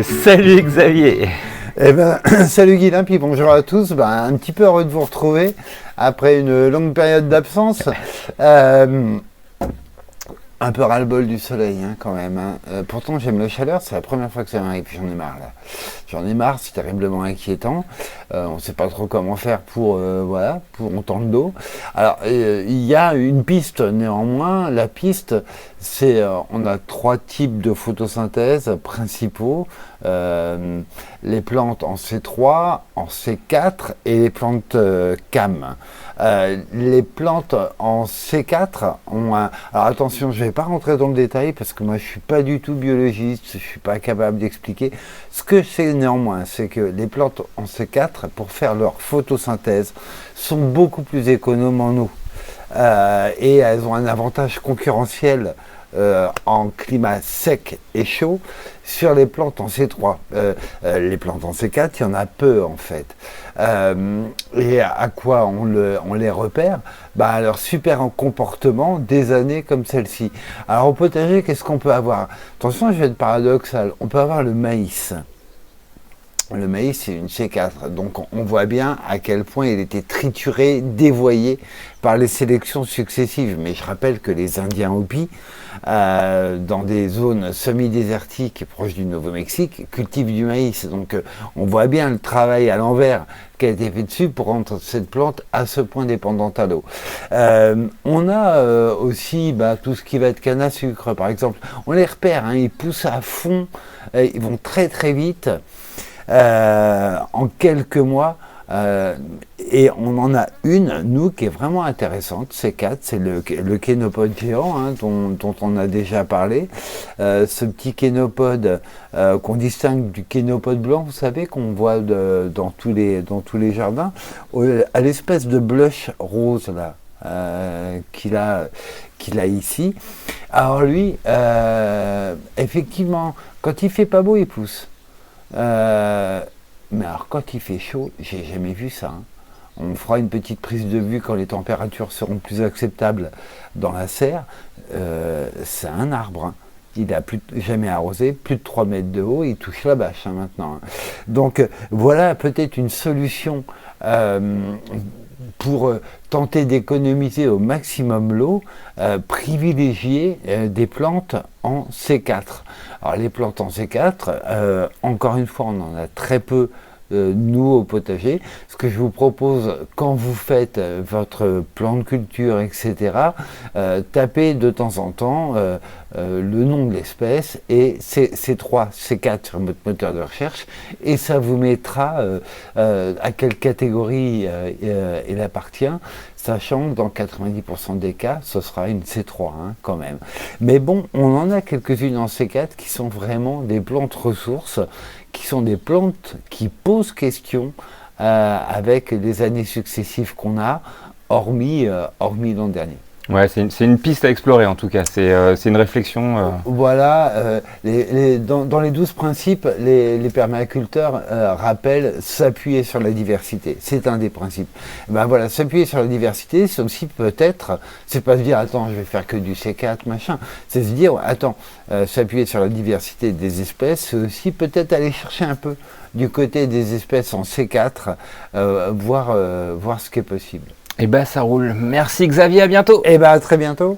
Salut Xavier. Salut Guilain, puis bonjour à tous. Un petit peu heureux de vous retrouver après une longue période d'absence. Un peu ras-le-bol du soleil quand même. Pourtant j'aime la chaleur, c'est la première fois que ça m'arrive, j'en ai marre là. J'en ai marre, c'est terriblement inquiétant. On ne sait pas trop comment faire pour autant d'eau. Alors il y a une piste néanmoins. La piste, c'est on a 3 types de photosynthèse principaux. Les plantes en C3, en C4 et les plantes CAM. Les plantes en C4 ont un... Alors attention, je ne vais pas rentrer dans le détail parce que moi je ne suis pas du tout biologiste, je ne suis pas capable d'expliquer. Ce que je sais néanmoins, c'est que les plantes en C4, pour faire leur photosynthèse, sont beaucoup plus économes en eau. Et elles ont un avantage concurrentiel en climat sec et chaud sur les plantes en C3. Les plantes en C4, il y en a peu en fait. Et à quoi on les repère? À leur super comportement des années comme celle-ci. Alors au potager, qu'est-ce qu'on peut avoir? Attention, je vais être paradoxal. On peut avoir le maïs. Le maïs, c'est une C4, donc on voit bien à quel point il était trituré, dévoyé par les sélections successives. Mais je rappelle que les Indiens Hopi, dans des zones semi-désertiques proches du Nouveau-Mexique, cultivent du maïs. Donc on voit bien le travail à l'envers qui a été fait dessus pour rendre cette plante à ce point dépendante à l'eau. On a aussi tout ce qui va être canne à sucre, par exemple. On les repère, ils poussent à fond, ils vont très très vite. En quelques mois, et on en a une, nous, qui est vraiment intéressante, C4, c'est le kénopode géant, dont on a déjà parlé. Ce petit kénopode qu'on distingue du kénopode blanc, vous savez, qu'on voit dans tous les jardins, à l'espèce de blush rose là. Qu'il a ici. Alors lui, effectivement, quand il fait pas beau, il pousse. Mais alors quand il fait chaud, j'ai jamais vu ça. On fera une petite prise de vue quand les températures seront plus acceptables dans la serre. C'est un arbre. Il n'a jamais arrosé, plus de 3 mètres de haut, il touche la bâche maintenant. Donc voilà peut-être une solution pour tenter d'économiser au maximum l'eau, privilégier des plantes en C4. Alors les plantes en C4, encore une fois, on en a très peu nous au potager. Ce que je vous propose quand vous faites votre plan de culture, etc., tapez de temps en temps le nom de l'espèce et C3, C4 sur votre moteur de recherche et ça vous mettra à quelle catégorie il appartient, sachant que dans 90% des cas, ce sera une C3 quand même. Mais bon, on en a quelques-unes en C4 qui sont vraiment des plantes ressources, qui sont des plantes qui posent question avec les années successives qu'on a, hormis l'an dernier. Ouais, c'est une piste à explorer en tout cas, c'est une réflexion. Voilà, dans les 12 principes, les permaculteurs rappellent s'appuyer sur la diversité, c'est un des principes. Voilà, s'appuyer sur la diversité, c'est aussi peut-être, c'est pas se dire attends je vais faire que du C4 machin, c'est se dire attends, s'appuyer sur la diversité des espèces, c'est aussi peut-être aller chercher un peu du côté des espèces en C4, voir ce qui est possible. Ça roule. Merci Xavier, à bientôt. À très bientôt.